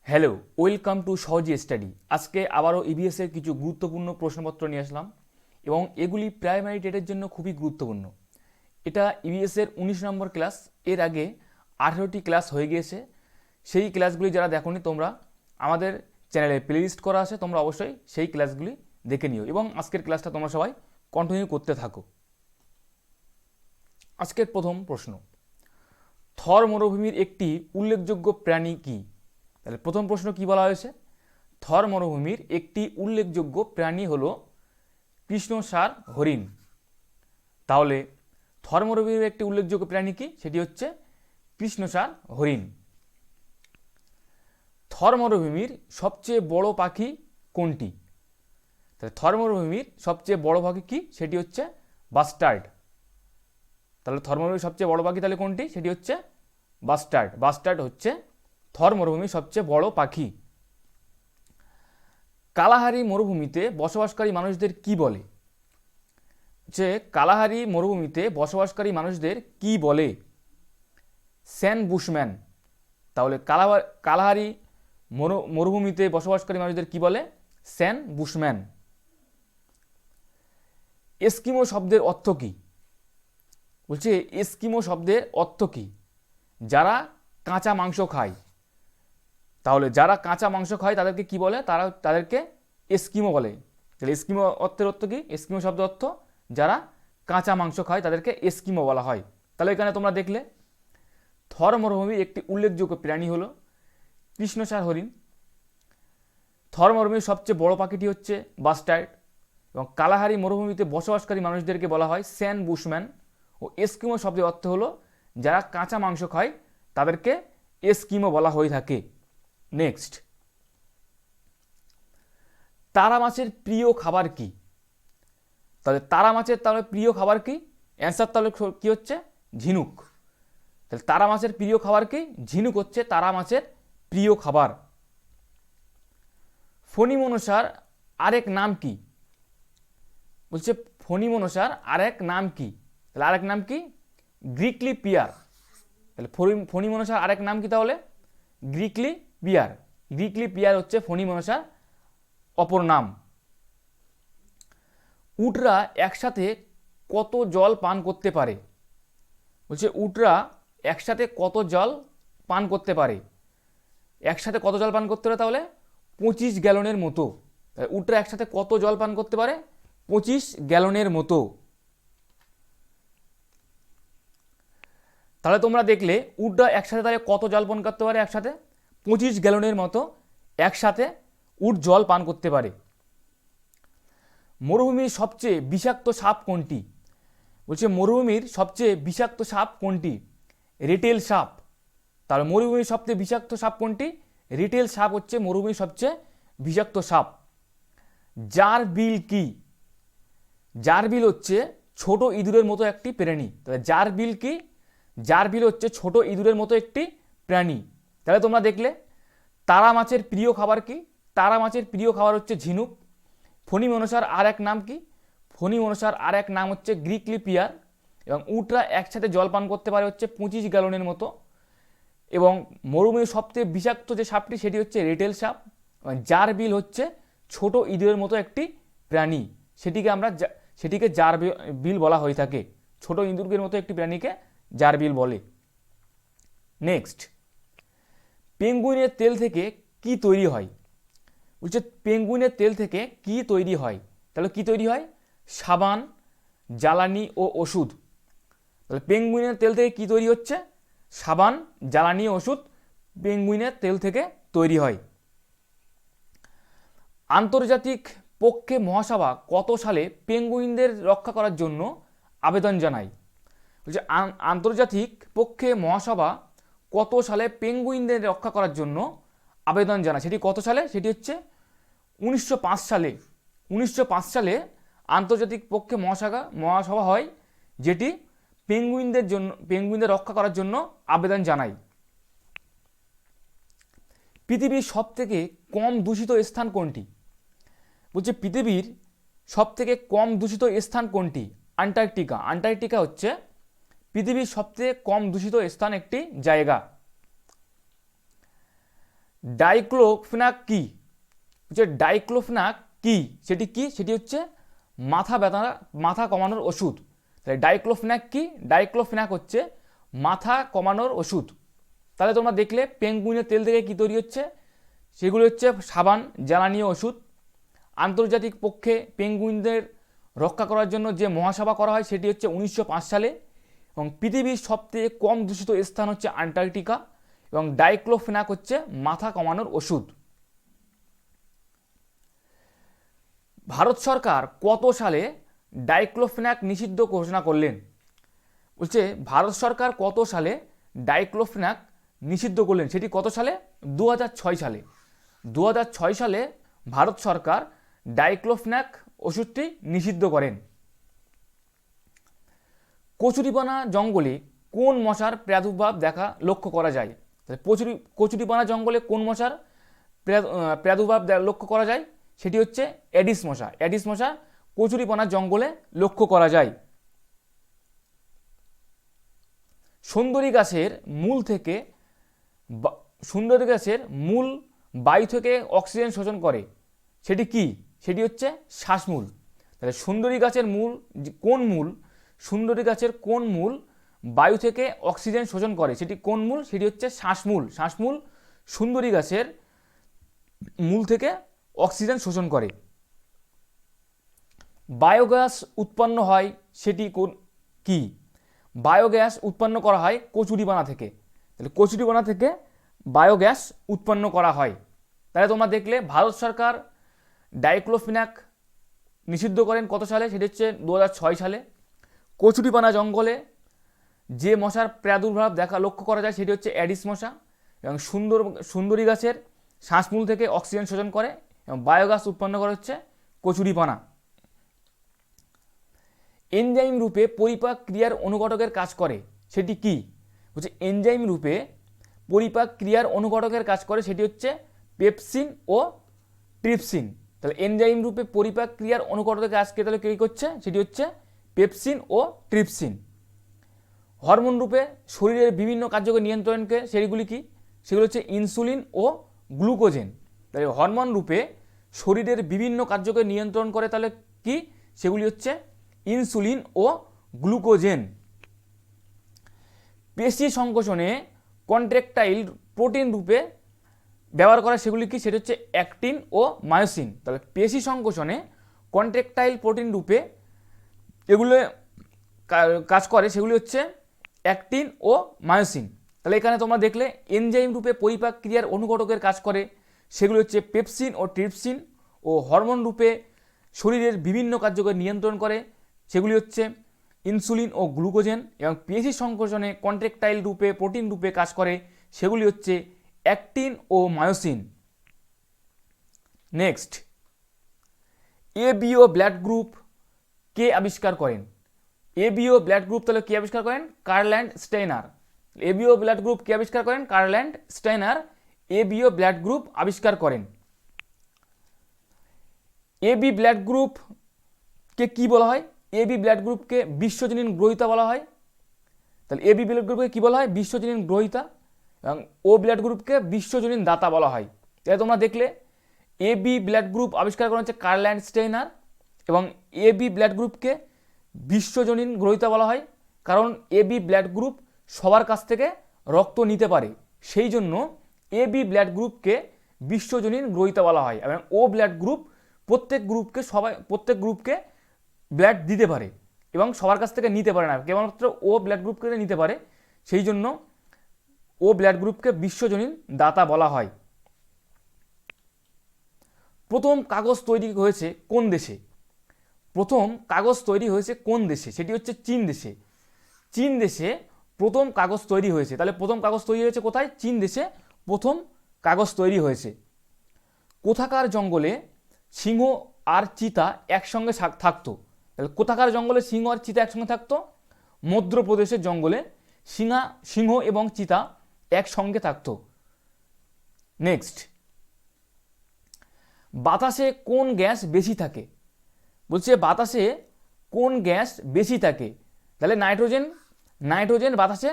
Hello, welcome to Sahaji study. আজকে আবারও ইভিএসের কিছু গুরুত্বপূর্ণ প্রশ্নপত্র নিয়ে আসলাম এবং এগুলি প্রাইমারি টেটের জন্য খুবই গুরুত্বপূর্ণ। এটা ইভিএসের 19 নম্বর ক্লাস। এর আগে 18টি ক্লাস হয়ে গিয়েছে। সেই ক্লাসগুলি যারা দেখোনি তোমরা আমাদের চ্যানেলে প্লেলিস্ট করা আছে, তোমরা অবশ্যই সেই ক্লাসগুলি দেখে নিও এবং আজকের ক্লাসটা তোমরা সবাই কন্টিনিউ করতে থাকো। আজকের প্রথম প্রশ্ন, থর মরুভূমির একটি উল্লেখযোগ্য প্রাণী কি? তাহলে প্রথম প্রশ্ন কি বলা হয়েছে, থর মরুভূমির একটি উল্লেখযোগ্য প্রাণী হলো কৃষ্ণসার হরিণ। তাহলে থর মরুভূমির একটি উল্লেখযোগ্য প্রাণী কি? সেটি হচ্ছে কৃষ্ণসার হরিণ। থর মরুভূমির সবচেয়ে বড় পাখি কোনটি? তাহলে থর মরুভূমির সবচেয়ে বড় পাখি কি? সেটি হচ্ছে বাস্টার্ড। তাহলে থর মরুভূমির সবচেয়ে বড় পাখি তাহলে কোনটি? সেটি হচ্ছে বাস্টার্ড। বাস্টার্ড হচ্ছে থর মরুভূমির সবচেয়ে বড় পাখি। কালাহারি মরুভূমিতে বসবাসকারী মানুষদের কি বলে? যে কালাহারি মরুভূমিতে বসবাসকারী মানুষদের কি বলে? স্যান বুশম্যান। তাহলে কালাহারি মরুভূমিতে বসবাসকারী মানুষদের কি বলে? স্যান বুশম্যান। এস্কিমো শব্দের অর্থ কি? বলছে এস্কিমো শব্দের অর্থ কি? যারা কাঁচা মাংস খায়। তাহলে যারা কাঁচা মাংস খায় তাদেরকে কি বলে? তাদেরকে এস্কিমো বলে। তাহলে এস্কিমো অর্থের অর্থ কি? এস্কিমো শব্দের অর্থ যারা কাঁচা মাংস খায় তাদেরকে এস্কিমো বলা হয়। তাহলে এখানে তোমরা দেখলে থর মরুভূমির একটি উল্লেখযোগ্য প্রাণী হলো কৃষ্ণসার হরিণ। থর মরুভূমির সবচেয়ে বড় পাখিটি হচ্ছে বাস্টার্ড এবং কালাহারি মরুভূমিতে বসবাসকারী মানুষদেরকে বলা হয় স্যান বুশম্যান। ও এস্কিমো শব্দের অর্থ হলো যারা কাঁচা মাংস খায় তাদেরকে এস্কিমো বলা হয়ে থাকে। নেক্সট, তারা মাছের প্রিয় খাবার কি? তাহলে তারা মাছের তাহলে প্রিয় খাবার কি? অ্যান্সার তাহলে কি হচ্ছে? ঝিনুক। তাহলে তারা মাছের প্রিয় খাবার কি? ঝিনুক হচ্ছে তারা মাছের প্রিয় খাবার। ফণী মনসার আরেক নাম কি? বলছে ফণী মনসার আরেক নাম কি? তাহলে আরেক নাম কি? গ্রিকলি পিয়ার। তাহলে ফণী মনসার আরেক নাম কি? তাহলে গ্রিকলি পিয়ার। গ্রিকলি পিয়ার হচ্ছে ফণী মনসার অপর নাম। উটরা একসাথে কত জল পান করতে পারে? বলছে উটরা একসাথে কত জল পান করতে পারে? একসাথে কত জল পান করতে পারে? তাহলে 25 গ্যালনের মতো। উটরা একসাথে কত জল পান করতে পারে? 25 গ্যালনের মতো। তাহলে তোমরা দেখলে উটরা একসাথে তাহলে কত জল পান করতে পারে? একসাথে 25 গ্যালনের মতো একসাথে উট জল পান করতে পারে। মরুভূমির সবচেয়ে বিষাক্ত সাপ কোনটি? বলছে মরুভূমির সবচেয়ে বিষাক্ত সাপ কোনটি? রিটেল সাপ। তাহলে মরুভূমির সবচেয়ে বিষাক্ত সাপ কোনটি? রিটেল সাপ হচ্ছে মরুভূমির সবচেয়ে বিষাক্ত সাপ। জার বিল কি? জার বিল হচ্ছে ছোট ইঁদুরের মতো একটি প্রাণী। তাহলে জার বিল কি? জার বিল হচ্ছে ছোট ইঁদুরের মতো একটি প্রাণী। তাহলে তোমরা দেখলে তারা মাছের প্রিয় খাবার কি? তারা মাছের প্রিয় খাবার হচ্ছে ঝিনুক। ফণী মনসার আর এক নাম কি? ফণী মনসার আর এক নাম হচ্ছে গ্রিকলি পিয়ার। এবং উটরা একসাথে জল পান করতে পারে হচ্ছে 25 গ্যালনের মতো। এবং মরুভূমির সবচেয়ে বিষাক্ত যে সাপটি সেটি হচ্ছে রিটেল সাপ। জার বিল হচ্ছে ছোট ইঁদুরের মতো একটি প্রাণী। সেটিকে জার বিল বলা হয়ে থাকে। ছোট ইঁদুরের মতো একটি প্রাণীকে জার বিল বলে। নেক্সট, পেঙ্গুইনের তেল থেকে কি তৈরি হয়? বলছে পেঙ্গুইনের তেল থেকে কি তৈরি হয়? তাহলে কি তৈরি হয়? সাবান, জ্বালানি ও ওষুধ। তাহলে পেঙ্গুইনের তেল থেকে কি তৈরি হচ্ছে? সাবান, জ্বালানি ও ওষুধ পেঙ্গুইনের তেল থেকে তৈরি হয়। আন্তর্জাতিক পক্ষে মহাসভা কত সালে পেঙ্গুইনদের রক্ষা করার জন্য আবেদন জানায়? বলছে আন্তর্জাতিক পক্ষে মহাসভা কত সালে পেঙ্গুইনদের রক্ষা করার জন্য আবেদন জানায়? সেটি কত সালে? সেটি হচ্ছে 1905 সালে। 1905 সালে আন্তর্জাতিক পক্ষে মহাসভা হয়, যেটি পেঙ্গুইনদের রক্ষা করার জন্য আবেদন জানায়। পৃথিবীর সবথেকে কম দূষিত স্থান কোনটি? বলছে পৃথিবীর সবথেকে কম দূষিত স্থান কোনটি? আন্টার্কটিকা। আন্টার্কটিকা হচ্ছে পৃথিবীর সবথেকে কম দূষিত স্থান একটি জায়গা। ডাইক্লোফেনাক কি, হচ্ছে ডাইক্লোফেনাক কি, সেটি কি, সেটি হচ্ছে মাথা ব্যথা, মাথা কমানোর ওষুধ। তাহলে ডাইক্লোফেনাক কি, ডাইক্লোফেনাক হচ্ছে মাথা কমানোর ওষুধ। তাহলে তোমরা দেখলে পেঙ্গুইনের তেল থেকে কি তৈরি হচ্ছে, সেগুলো হচ্ছে সাবান, জ্বালানি ওষুধ। আন্তর্জাতিক পক্ষে পেঙ্গুইনদের রক্ষা করার জন্য যে মহাসভা করা হয় সেটি হচ্ছে 1905 সালে। এবং পৃথিবীর সবথেকে কম দূষিত স্থান হচ্ছে আন্টার্কটিকা। এবং ডাইক্লোফেনাক হচ্ছে মাথা কমানোর ওষুধ। ভারত সরকার কত সালে ডাইক্লোফেনাক নিষিদ্ধ ঘোষণা করলেন? বলছে ভারত সরকার কত সালে ডাইক্লোফেনাক নিষিদ্ধ করলেন, সেটি কত সালে? 2006 সালে। 2006 সালে ভারত সরকার ডাইক্লোফেনাক ওষুধটি নিষিদ্ধ করেন। কচুরিপানা জঙ্গলে কোন মশার প্রাদুর্ভাব লক্ষ্য করা যায়? কচুরিপানা জঙ্গলে কোন মশার প্রাদুর্ভাব লক্ষ্য করা যায়? সেটি হচ্ছে এডিস মশা। এডিস মশা কচুরিপানা জঙ্গলে লক্ষ্য করা যায়। সুন্দরী গাছের মূল থেকে, সুন্দরী গাছের মূল বায়ু থেকে অক্সিজেন শোষণ করে, সেটি কি? সেটি হচ্ছে শ্বাসমূল। তাহলে সুন্দরী গাছের মূল কোন মূল, সুন্দরী গাছের কোন মূল বায়ু থেকে অক্সিজেন শোষণ করে, সেটি কোন মূল? সেটি হচ্ছে শ্বাসমূল। শ্বাসমূল সুন্দরী গাছের মূল থেকে অক্সিজেন শোষণ করে। বায়োগ্যাস উৎপন্ন হয় সেটি কি? বায়োগ্যাস উৎপন্ন করা হয় কচুরিপানা থেকে। তাহলে কচুরিপানা থেকে বায়োগ্যাস উৎপন্ন করা হয়। তাহলে তোমরা দেখলে ভারত সরকার ডাইক্লোফেনাক নিষিদ্ধ করেন কত সালে? সেটি হচ্ছে 2006 সালে। কচুরিপানা জঙ্গলে যে মশার প্রাদুর্ভাব লক্ষ্য করা যায় সেটি হচ্ছে অ্যাডিস মশা। এবং সুন্দরী গাছের শ্বাসমূল থেকে অক্সিজেন শোষণ করে এবং বায়োগ্যাস উৎপন্ন করা হচ্ছে কচুরিপানা। এনজাইম রূপে পরিপাক ক্রিয়ার অনুঘটকের কাজ করে, সেটি কি? হচ্ছে এনজাইম রূপে পরিপাক ক্রিয়ার অনুঘটকের কাজ করে, সেটি হচ্ছে পেপসিন ও ট্রিপসিন। তাহলে এনজাইম রূপে পরিপাক ক্রিয়ার অনুঘটকের কাজ তাহলে কী করছে? সেটি হচ্ছে পেপসিন ও ট্রিপসিন। হরমোন রূপে শরীরের বিভিন্ন কার্যকে নিয়ন্ত্রণকে সেগুলি কি? সেগুলো হচ্ছে ইনসুলিন ও গ্লুকোজেন। তাহলে হরমোন রূপে শরীরের বিভিন্ন কার্যকে নিয়ন্ত্রণ করে তাহলে কি? সেগুলি হচ্ছে ইনসুলিন ও গ্লুকোজেন। পেশি সংকোচনে কন্ট্রাকটাইল প্রোটিন রূপে ব্যবহার করা সেগুলি কি? সেটা হচ্ছে অ্যাক্টিন ও মায়োসিন। তাহলে পেশি সংকোচনে কন্ট্রাকটাইল প্রোটিন রূপে এগুলো কাজ করে সেগুলি হচ্ছে অ্যাক্টিন ও মায়োসিন। তাহলে এখানে তোমরা দেখলে এনজাইম রূপে পরিপাক ক্রিয়ার অনুঘটকের কাজ করে সেগুলি হচ্ছে পেপসিন ও ট্রিপসিন। ও হরমোন রূপে শরীরের বিভিন্ন কার্যকে নিয়ন্ত্রণ করে সেগুলি হচ্ছে ইনসুলিন ও গ্লুকোজেন। এবং পেশি সংকোচনে কন্ট্রাকটাইল রূপে প্রোটিন রূপে কাজ করে সেগুলি হচ্ছে অ্যাক্টিন ও myosin. Next, ABO blood group কে আবিষ্কার করেন? এবিও ব্লাড গ্রুপ তাহলে কে আবিষ্কার করেন? Karl Landsteiner. ABO blood group কে আবিষ্কার করেন? Karl Landsteiner ABO blood group আবিষ্কার করেন। এবি ব্লাড গ্রুপকে কি বলা হয়? এবি ব্লাড গ্রুপকে বিশ্বজনীন গ্রহিতা বলা হয়। তাহলে এবি ব্লাড গ্রুপকে কি বলা হয়? বিশ্বজনীন গ্রহিতা। এবং ও ব্লাড গ্রুপকে বিশ্বজনীন দাতা বলা হয়। তাই তোমরা দেখলে এবি ব্লাড গ্রুপ আবিষ্কার করা হচ্ছে কার্ল অ্যান্ড স্টেইনার। এবং এবি ব্লাড গ্রুপকে বিশ্বজনীন গ্রহিতা বলা হয় কারণ এবি ব্লাড গ্রুপ সবার কাছ থেকে রক্ত নিতে পারে, সেই জন্য এবি ব্লাড গ্রুপকে বিশ্বজনীন গ্রহিতা বলা হয়। এবং ও ব্লাড গ্রুপ প্রত্যেক গ্রুপকে ব্লাড দিতে পারে এবং সবার কাছ থেকে নিতে পারে না, কেবলমাত্র ও ব্লাড গ্রুপকে নিতে পারে, সেই জন্য ও ব্লাড গ্রুপকে বিশ্বজনীন দাতা বলা হয়। প্রথম কাগজ তৈরি হয়েছে কোন দেশে? প্রথম কাগজ তৈরি হয়েছে কোন দেশে? সেটি হচ্ছে চীন দেশে। চীন দেশে প্রথম কাগজ তৈরি হয়েছে। তাহলে প্রথম কাগজ তৈরি হয়েছে কোথায়? চীন দেশে প্রথম কাগজ তৈরি হয়েছে। কোথাকার জঙ্গলে সিংহ আর চিতা একসঙ্গে থাকতো? তাহলে কোথাকার জঙ্গলে সিংহ আর চিতা একসঙ্গে থাকতো? মধ্যপ্রদেশের জঙ্গলে সিংহ এবং চিতা একসঙ্গে থাকতো। নেক্সট, বাতাসে কোন গ্যাস বেশি থাকে? বলছে বাতাসে কোন গ্যাস বেশি থাকে? তাহলে নাইট্রোজেন বাতাসে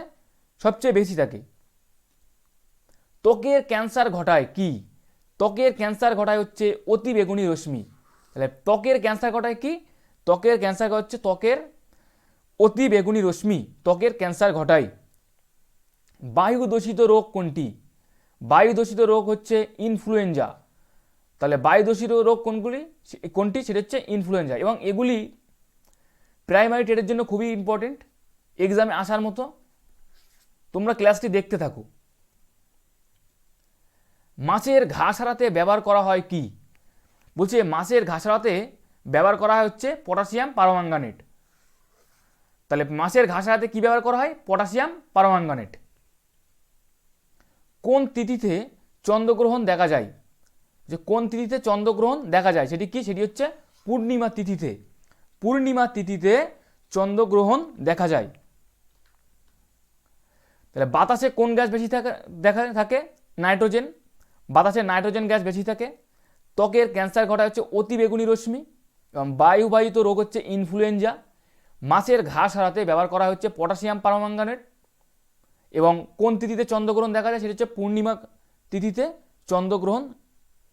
সবচেয়ে বেশি থাকে। ত্বকের ক্যান্সার ঘটায় কি? ত্বকের ক্যান্সার ঘটায় হচ্ছে অতি বেগুনি রশ্মি। তাহলে ত্বকের ক্যান্সার ঘটায় কি? ত্বকের ক্যান্সার হচ্ছে ত্বকের অতি বেগুনি রশ্মি ত্বকের ক্যান্সার ঘটায়। বায়ু দূষিত রোগ কোনটি? বায়ু দূষিত রোগ হচ্ছে ইনফ্লুয়েঞ্জা। তাহলে বায়ু দূষিত রোগ কোনটি? সেটা হচ্ছে ইনফ্লুয়েঞ্জা। এবং এগুলি প্রাইমারি টেটের জন্য খুবই ইম্পর্টেন্ট, এক্সামে আসার মতো। তোমরা ক্লাসটি দেখতে থাকো। মাছের ঘা সারাতে ব্যবহার করা হয় কি? বলছে মাছের ঘা সারাতে ব্যবহার করা হয় হচ্ছে পটাশিয়াম পারম্যাঙ্গানেট। তাহলে মাছের ঘা সারাতে কি ব্যবহার করা হয়? Potassium permanganate. কোন তিথিতে চন্দ্রগ্রহণ দেখা যায়? যে কোন তিথিতে চন্দ্রগ্রহণ দেখা যায় সেটি কি? সেটি হচ্ছে পূর্ণিমা তিথিতে। পূর্ণিমা তিথিতে চন্দ্রগ্রহণ দেখা যায়। তাহলে বাতাসে কোন গ্যাস বেশি থাকে? নাইট্রোজেন। বাতাসে নাইট্রোজেন গ্যাস বেশি থাকে। ত্বকের ক্যান্সার ঘটায় হচ্ছে অতি বেগুনি রশ্মি। এবং বায়ুবাহিত রোগ হচ্ছে ইনফ্লুয়েঞ্জা। মাছের ঘা সারাতে ব্যবহার করা হচ্ছে পটাশিয়াম পারম্যাঙ্গানেট। এবং কোন তিথিতে চন্দ্রগ্রহণ দেখা যায়? সেটা হচ্ছে পূর্ণিমা তিথিতে চন্দ্রগ্রহণ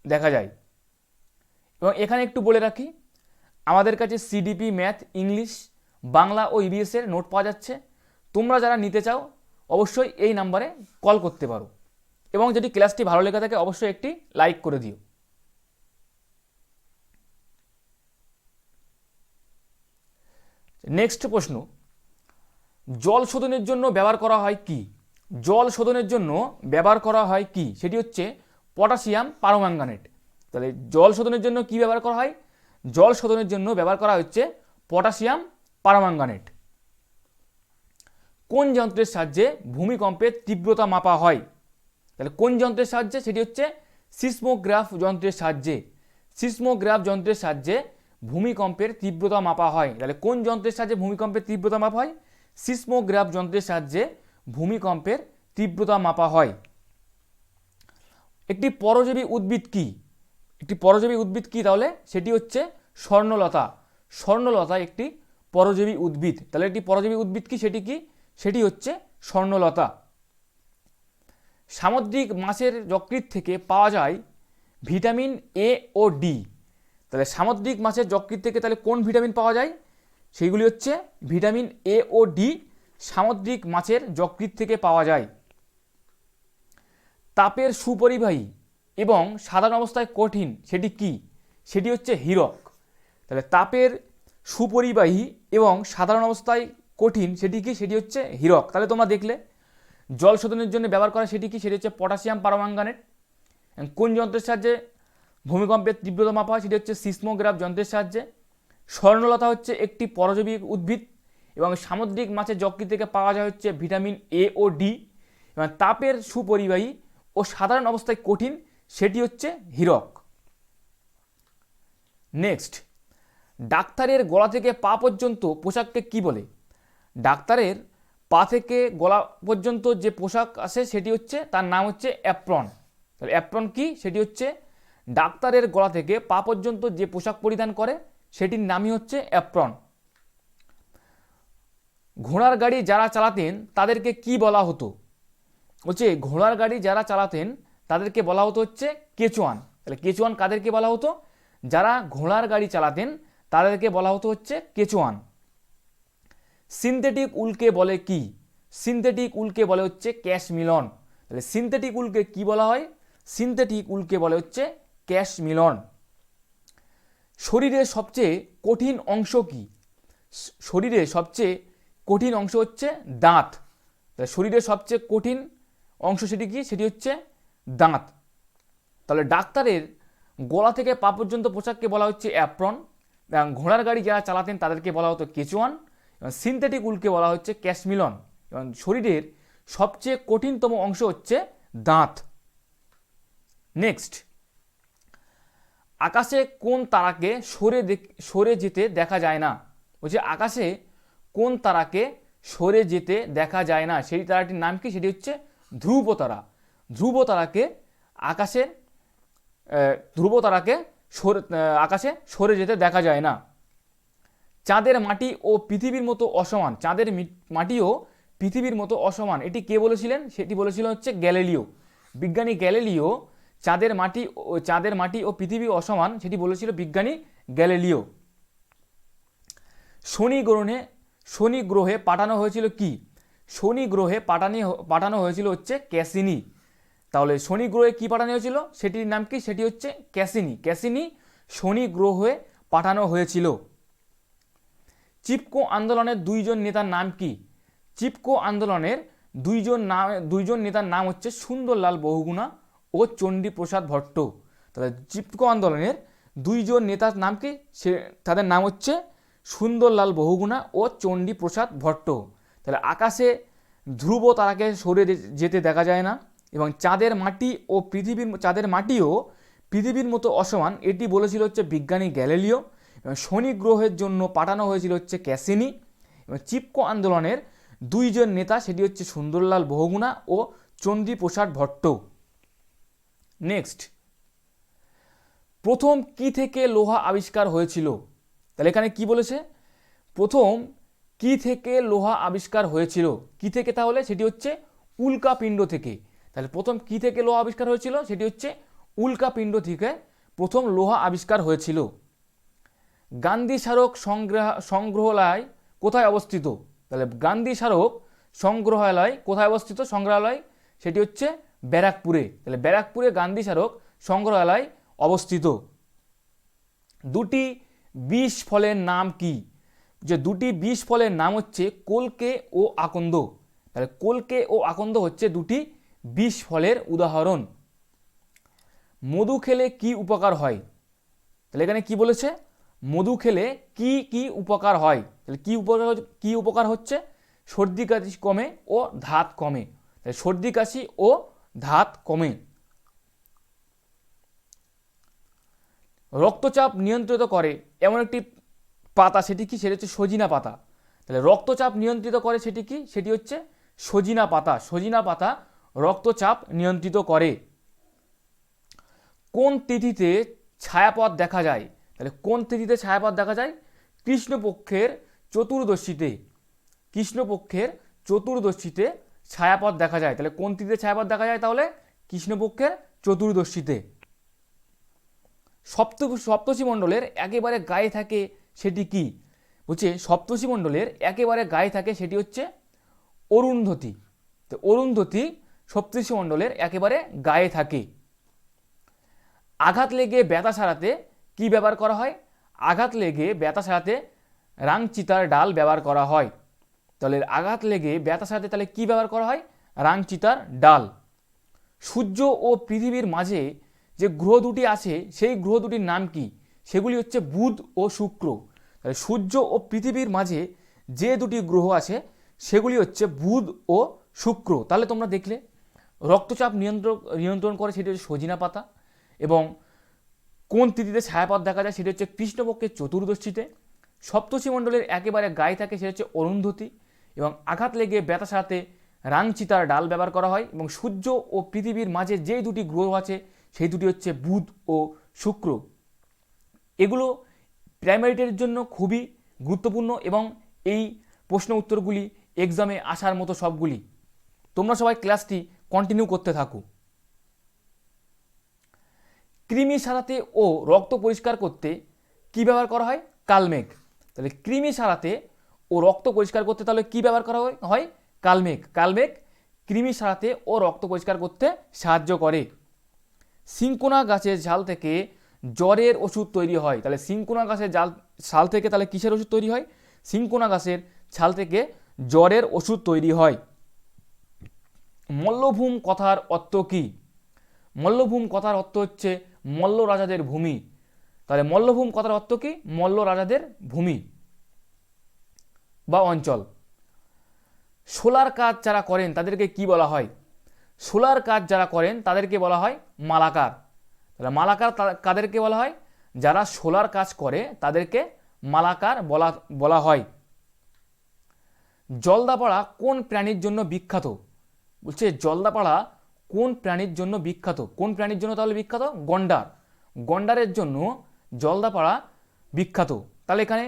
দেখা যায়। এবং এখানে একটু বলে রাখি, আমাদের কাছে সিডিপি, ম্যাথ, ইংলিশ, বাংলা ও ইবিএস এর নোট পাওয়া যাচ্ছে। তোমরা যারা নিতে চাও অবশ্যই এই নাম্বারে কল করতে পারো। এবং যদি ক্লাসটি ভালো লেগে থাকে অবশ্যই একটি লাইক করে দিও। নেক্সট প্রশ্ন, জল শোধনের জন্য ব্যবহার করা হয় কি? জল শোধনের জন্য ব্যবহার করা হয় কি? সেটি হচ্ছে পটাশিয়াম পারম্যাঙ্গানেট। তাহলে জল শোধনের জন্য কি ব্যবহার করা হয়? জল শোধনের জন্য ব্যবহার করা হচ্ছে পটাশিয়াম পারম্যাঙ্গানেট। কোন যন্ত্রের সাহায্যে ভূমিকম্পের তীব্রতা মাপা হয়? তাহলে কোন যন্ত্রের সাহায্যে? সেটি হচ্ছে সিসমোগ্রাফ যন্ত্রের সাহায্যে। সিসমোগ্রাফ যন্ত্রের সাহায্যে ভূমিকম্পের তীব্রতা মাপা হয়। তাহলে কোন যন্ত্রের সাহায্যে ভূমিকম্পের তীব্রতা মাপা হয়? সিসমোগ্রাফ যন্ত্রের সাহায্যে ভূমিকম্পের তীব্রতা মাপা হয়। একটি পরজীবী উদ্ভিদ কি? একটি পরজীবী উদ্ভিদ কি তাহলে? সেটি হচ্ছে স্বর্ণলতা। স্বর্ণলতা একটি পরজীবী উদ্ভিদ। তাহলে একটি পরজীবী উদ্ভিদ কি? সেটি কি? সেটি হচ্ছে স্বর্ণলতা। সামুদ্রিক মাছের যকৃৎ থেকে পাওয়া যায় ভিটামিন এ ও ডি। তাহলে সামুদ্রিক মাছের যকৃৎ থেকে তাহলে কোন ভিটামিন পাওয়া যায়? সেইগুলি হচ্ছে ভিটামিন এ ও ডি সামুদ্রিক মাছের যকৃৎ থেকে পাওয়া যায়। তাপের সুপরিবাহী এবং সাধারণ অবস্থায় কঠিন সেটি কি? সেটি হচ্ছে হীরক। তাহলে তাপের সুপরিবাহী এবং সাধারণ অবস্থায় কঠিন সেটি কি? সেটি হচ্ছে হীরক। তাহলে তোমরা দেখলে জল শোধনের জন্য ব্যবহার করা সেটি কি? সেটি হচ্ছে পটাশিয়াম পারম্যাঙ্গানেট। কোন যন্ত্রের সাহায্যে ভূমিকম্পের তীব্রতা মাপা হয়? সেটি হচ্ছে সিসমোগ্রাফ যন্ত্রের সাহায্যে। স্বর্ণলতা হচ্ছে একটি পরজীবী উদ্ভিদ এবং সামুদ্রিক মাছের যকৃৎ থেকে পাওয়া যায় হচ্ছে ভিটামিন এ ও ডি। এবং তাপের সুপরিবাহী ও সাধারণ অবস্থায় কঠিন সেটি হচ্ছে হীরক। নেক্সট, ডাক্তারের গলা থেকে পা পর্যন্ত পোশাককে কি বলে? ডাক্তারের পা থেকে গলা পর্যন্ত যে পোশাক আসে সেটি হচ্ছে, তার নাম হচ্ছে অ্যাপ্রন। তাহলে অ্যাপ্রন কি? সেটি হচ্ছে ডাক্তারের গলা থেকে পা পর্যন্ত যে পোশাক পরিধান করে সেটির নামই হচ্ছে অ্যাপ্রন। ঘোড়ার গাড়ি যারা চালাতেন তাদেরকে কি বলা হতো? বলছে ঘোড়ার গাড়ি যারা চালাতেন তাদেরকে বলা হতো হচ্ছে কেচোয়ান। তাহলে কেচোয়ান কাদেরকে বলা হতো? যারা ঘোড়ার গাড়ি চালাতেন তাদেরকে বলা হতো হচ্ছে কেচোয়ান। সিনথেটিক উলকে বলে কি? সিনথেটিক উলকে বলে হচ্ছে ক্যাশমিলন। তাহলে সিনথেটিক উলকে কি বলা হয়? সিনথেটিক উলকে বলে হচ্ছে ক্যাশমিলন। শরীরের সবচেয়ে কঠিন অংশ কি? শরীরের সবচেয়ে কঠিন অংশ হচ্ছে দাঁত। তাহলে শরীরের সবচেয়ে কঠিন অংশ সেটি কি? সেটি হচ্ছে দাঁত। তাহলে ডাক্তারের গলা থেকে পা পর্যন্ত পোশাককে বলা হচ্ছে অ্যাপ্রন। এবং ঘোড়ার গাড়ি যারা চালাতেন তাদেরকে বলা হতো কেচোয়ান। এবং সিনথেটিক উলকে বলা হচ্ছে ক্যাশমিলন। এবং শরীরের সবচেয়ে কঠিনতম অংশ হচ্ছে দাঁত। নেক্সট, আকাশে কোন তারাকে সরে যেতে দেখা যায় না? বলছে আকাশে কোন তারাকে সরে যেতে দেখা যায় না সেই তারাটির নাম কি? সেটি হচ্ছে ধ্রুব তারা। ধ্রুব তারাকে আকাশে সরে যেতে দেখা যায় না। চাঁদের মাটি ও পৃথিবীর মতো অসমান। চাঁদের মাটিও পৃথিবীর মতো অসমান, এটি কে বলেছিলেন? সেটি বলেছিল হচ্ছে গ্যালিলিও। বিজ্ঞানী গ্যালিলিও চাঁদের মাটি ও পৃথিবী অসমান সেটি বলেছিল বিজ্ঞানী গ্যালিলিও। শনি গ্রহে পাঠানো হয়েছিল কি? শনি গ্রহে পাঠানো হয়েছিল হচ্ছে ক্যাসিনি। তাহলে শনি গ্রহে কি পাঠানো হয়েছিল সেটির নাম কি? সেটি হচ্ছে ক্যাসিনি। ক্যাসিনি শনি গ্রহে পাঠানো হয়েছিল। চিপকো আন্দোলনের দুইজন নেতার নাম কি? চিপকো আন্দোলনের দুইজন নেতার নাম হচ্ছে সুন্দরলাল বহুগুণা ও চণ্ডীপ্রসাদ ভট্ট। তাহলে চিপকো আন্দোলনের দুইজন নেতার নাম কি? তাদের নাম হচ্ছে সুন্দরলাল বহুগুণা ও চণ্ডীপ্রসাদ ভট্ট। তাহলে আকাশে ধ্রুব তারাকে সরে যেতে দেখা যায় না, এবং চাঁদের মাটিও পৃথিবীর মতো অসমান এটি বলেছিল হচ্ছে বিজ্ঞানী গ্যালিলিও, এবং শনি গ্রহের জন্য পাঠানো হয়েছিল হচ্ছে ক্যাসিনি। এবং চিপকো আন্দোলনের দুইজন নেতা সেটি হচ্ছে সুন্দরলাল বহুগুণা ও চণ্ডীপ্রসাদ ভট্ট। নেক্সট, প্রথম কি থেকে লোহা আবিষ্কার হয়েছিল? তাহলে এখানে কি বলেছে? প্রথম কি থেকে লোহা আবিষ্কার হয়েছিল? কি থেকে? তাহলে সেটি হচ্ছে উল্কাপিণ্ড থেকে। তাহলে প্রথম কি থেকে লোহা আবিষ্কার হয়েছিল? সেটি হচ্ছে উল্কাপিণ্ড থেকে প্রথম লোহা আবিষ্কার হয়েছিল। গান্ধী স্মারক সংগ্রহালয় কোথায় অবস্থিত? তাহলে গান্ধী স্মারক সংগ্রহালয় কোথায় অবস্থিত? সংগ্রহালয় সেটি হচ্ছে ব্যারাকপুরে। তাহলে ব্যারাকপুরে গান্ধী স্মারক সংগ্রহালয় অবস্থিত। দুটি বিষ ফলের নাম কি? যে দুটি বিষ ফলের নাম হচ্ছে কলকে ও আকন্দ। তাহলে কলকে ও আকন্দ হচ্ছে দুটি বিষ ফলের উদাহরণ। মধু খেলে কি উপকার হয়? তাহলে এখানে কি বলেছে? মধু খেলে কি কি উপকার হয়? তাহলে কি উপকার হচ্ছে? সর্দি কাশি কমে ও ধাত কমে। তাহলে সর্দি কাশি ও ধাত কমে। রক্তচাপ নিয়ন্ত্রিত করে এমন একটি পাতা সেটি কি? সেটি হচ্ছে সজিনা পাতা। তাহলে রক্তচাপ নিয়ন্ত্রিত করে সেটি কি? সেটি হচ্ছে সজিনা পাতা। সজিনা পাতা রক্তচাপ নিয়ন্ত্রিত করে। কোন তিথিতে ছায়াপথ দেখা যায়? তাহলে কোন তিথিতে ছায়াপথ দেখা যায়? কৃষ্ণপক্ষের চতুর্দশীতে। কৃষ্ণপক্ষের চতুর্দশীতে ছায়াপথ দেখা যায়। তাহলে কোন তিথিতে ছায়াপথ দেখা যায়? তাহলে কৃষ্ণপক্ষের চতুর্দশীতে। সপ্তর্ষি মণ্ডলের একেবারে গায়ে থাকে সেটি কি? বলছে সপ্তর্ষি মণ্ডলের একেবারে গায়ে থাকে সেটি হচ্ছে অরুন্ধতী। তো অরুন্ধতী সপ্তর্ষি মণ্ডলের একেবারে গায়ে থাকে। আঘাত লেগে ব্যথা সারাতে কি ব্যবহার করা হয়? আঘাত লেগে ব্যথা সারাতে রাংচিতার ডাল ব্যবহার করা হয়। তাহলে আঘাত লেগে ব্যথা সারাতে তাহলে কি ব্যবহার করা হয়? রাংচিতার ডাল। সূর্য ও পৃথিবীর মাঝে যে গ্রহ দুটি আছে সেই গ্রহ দুটির নাম কি? সেগুলি হচ্ছে বুধ ও শুক্র। তাহলে সূর্য ও পৃথিবীর মাঝে যে দুটি গ্রহ আছে সেগুলি হচ্ছে বুধ ও শুক্র। তাহলে তোমরা দেখলে রক্তচাপ নিয়ন্ত্রণ করে সেটি হচ্ছে সজিনা পাতা, এবং কোন তিথিতে ছায়াপথ দেখা যায় সেটি হচ্ছে কৃষ্ণপক্ষের চতুর্দশীতে। সপ্তর্ষি মণ্ডলের একেবারে গায়ে থাকে সেটা হচ্ছে অরুন্ধতী, এবং আঘাত লেগে ব্যথা সারাতে রাংচিতার ডাল ব্যবহার করা হয়। এবং সূর্য ও পৃথিবীর মাঝে যেই দুটি গ্রহ আছে সেই দুটি হচ্ছে বুধ ও শুক্র। এগুলো প্রাইমারিটের জন্য খুবই গুরুত্বপূর্ণ, এবং এই প্রশ্ন উত্তরগুলি এক্সামে আসার মতো সবগুলি। তোমরা সবাই ক্লাসটি কন্টিনিউ করতে থাকো। কৃমি সারাতে ও রক্ত পরিষ্কার করতে কি ব্যবহার করা হয়? কালমেঘ। তাহলে কৃমি সারাতে ও রক্ত পরিষ্কার করতে তাহলে কি ব্যবহার করা হয়? কালমেঘ। কালমেঘ কৃমি সারাতে ও রক্ত পরিষ্কার করতে সাহায্য করে। সিনকোনা গাছের ছাল থেকে জ্বরের ওষুধ তৈরি হয়। তাহলে সিনকোনা গাছের ছাল থেকে তাহলে কিসের ওষুধ তৈরি হয়? সিনকোনা গাছের ছাল থেকে জ্বরের ওষুধ তৈরি হয়। মল্লভূম কথার অর্থ কি? মল্লভূম কথার অর্থ হচ্ছে মল্ল রাজাদের ভূমি। তাহলে মল্লভূম কথার অর্থ কি? মল্ল রাজাদের ভূমি বা অঞ্চল। সোলার কাজ যারা করেন তাদেরকে কি বলা হয়? সোলার কাজ যারা করেন তাদেরকে বলা হয় মালাকার। তাহলে মালাকার কাদেরকে বলা হয়? যারা সোলার কাজ করে তাদেরকে মালাকার বলা হয়। জলদাপাড়া কোন প্রাণীর জন্য বিখ্যাত? বলছে জলদাপাড়া কোন প্রাণীর জন্য বিখ্যাত? কোন প্রাণীর জন্য তাহলে বিখ্যাত? গন্ডার। গন্ডারের জন্য জলদাপাড়া বিখ্যাত। তাহলে এখানে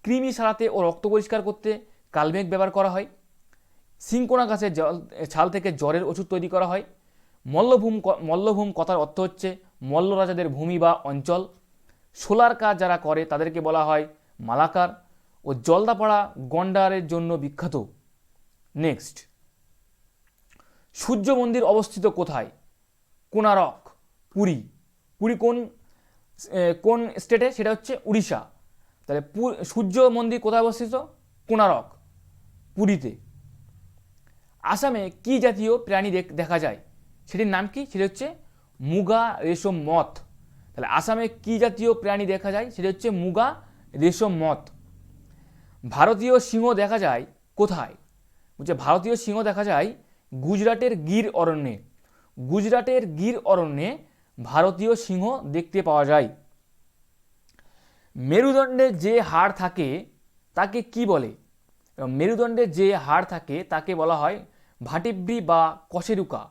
কৃমি সারাতে ও রক্ত পরিষ্কার করতে কালমেঘ ব্যবহার করা হয়। সিনকোনা গাছের ছাল থেকে জ্বরের ওষুধ তৈরি করা হয়। মল্লভূম কথার অর্থ হচ্ছে মল্ল রাজাদের ভূমি বা অঞ্চল। সোলার কাজ যারা করে তাদেরকে বলা হয় মালাকার। ও জলদাপাড়া গন্ডারের জন্য বিখ্যাত। নেক্সট, সূর্য মন্দির অবস্থিত কোথায়? কোণারক, পুরী। পুরী কোন স্টেটে? সেটা হচ্ছে উড়িষ্যা। তাহলে সূর্য মন্দির কোথায় অবস্থিত? কোণারক, পুরীতে। আসামে কি জাতীয় প্রাণী দেখা যায়? সেটির নাম কি? সেটা হচ্ছে মুগা রেশম মথ। তাহলে আসামে কি জাতীয় প্রাণী দেখা যায়? সেটা হচ্ছে মুগা রেশম মথ। ভারতীয় সিংহ দেখা যায় কোথায়? বলছে ভারতীয় সিংহ দেখা যায় গুজরাটের গির অরণ্যে। গুজরাটের গির অরণ্যে ভারতীয় সিংহ দেখতে পাওয়া যায়। মেরুদণ্ডে যে হাড় থাকে তাকে কি বলে? মেরুদণ্ডে যে হাড় থাকে তাকে বলা হয় ভাটিব্রি বা কশেরুকা।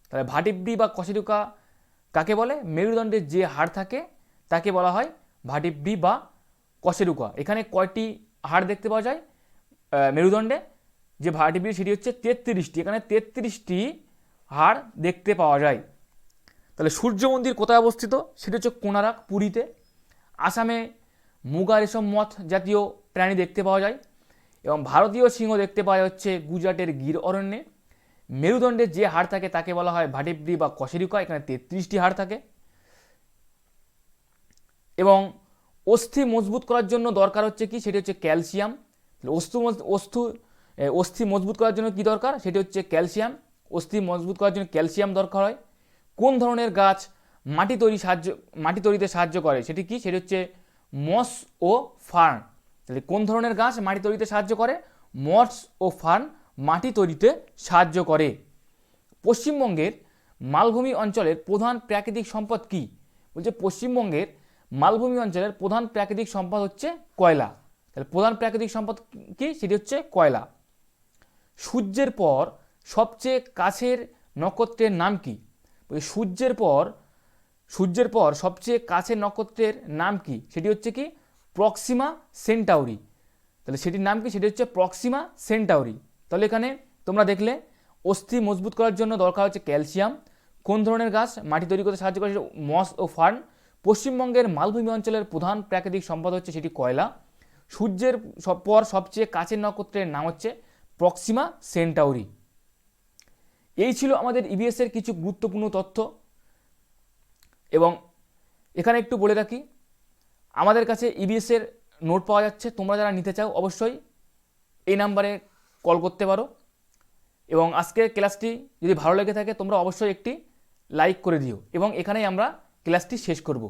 তাহলে ভাটিব্রি বা কশেরুকা কাকে বলে? মেরুদণ্ডে যে হাড় থাকে তাকে বলা হয় ভাটিব্রি বা কশেরুকা। এখানে কয়টি হাড় দেখতে পাওয়া যায় মেরুদণ্ডে? যে ভাটিব্রি সেটি হচ্ছে 33টি। এখানে 33টি হাড় দেখতে পাওয়া যায়। তাহলে সূর্য মন্দির কোথায় অবস্থিত? সেটি হচ্ছে কোণারক, পুরীতে। আসামে মুগা রেশম মথ জাতীয় প্রাণী দেখতে পাওয়া যায় এবং ভারতীয় সিংহ দেখতে পাওয়া হচ্ছে গুজরাটের গির অরণ্যে। মেরুদণ্ডে যে হাড় থাকে তাকে বলা হয় ভাটিব্রি বা কশেরুকা। এখানে 33টি হাড় থাকে। এবং অস্থি মজবুত করার জন্য দরকার হচ্ছে কি? সেটি হচ্ছে ক্যালসিয়াম। অস্থি মজবুত করার জন্য কি দরকার? সেটি হচ্ছে ক্যালসিয়াম। অস্থি মজবুত করার জন্য ক্যালসিয়াম দরকার হয়। কোন ধরনের গাছ মাটি তৈরিতে সাহায্য করে? সেটি কি? সেটি হচ্ছে মস ও ফার্ন। তাহলে কোন ধরনের গাছ মাটি তৈরিতে সাহায্য করে? মস ও ফার্ন মাটি তৈরিতে সাহায্য করে। পশ্চিমবঙ্গের মালভূমি অঞ্চলের প্রধান প্রাকৃতিক সম্পদ কি? বলছে পশ্চিমবঙ্গের মালভূমি অঞ্চলের প্রধান প্রাকৃতিক সম্পদ হচ্ছে কয়লা। তাহলে প্রধান প্রাকৃতিক সম্পদ কি? সেটি হচ্ছে কয়লা। সূর্যের পর সবচেয়ে কাছের নক্ষত্রের নাম কি? সূর্যের পর সবচেয়ে কাছের নক্ষত্রের নাম কি? সেটি হচ্ছে কি? Proxima Centauri. তাহলে সেটির নাম কি? সেটি হচ্ছে প্রক্সিমা সেন্টাউরি। তাহলে এখানে তোমরা দেখলে অস্থি মজবুত করার জন্য দরকার হচ্ছে ক্যালসিয়াম। কোন ধরনের গাছ মাটি তৈরি করতে সাহায্য করে? মস ও ফার্ন। পশ্চিমবঙ্গের মালভূমি অঞ্চলের প্রধান প্রাকৃতিক সম্পদ হচ্ছে সেটি কয়লা। সূর্যের পর সবচেয়ে কাছের নক্ষত্রের নাম হচ্ছে প্রক্সিমা সেন্টাউরি। এই ছিল আমাদের ইবিএস এর কিছু গুরুত্বপূর্ণ তথ্য। এবং এখানে একটু বলে রাখি, আমাদের কাছে ইবিএস এর নোট পাওয়া যাচ্ছে। তোমরা যারা নিতে চাও অবশ্যই এই নাম্বারে কল করতে পারো। এবং আজকের ক্লাসটি যদি ভালো লেগে থাকে তোমরা অবশ্যই একটি লাইক করে দিও। এবং এখানেই আমরা ক্লাসটি শেষ করব।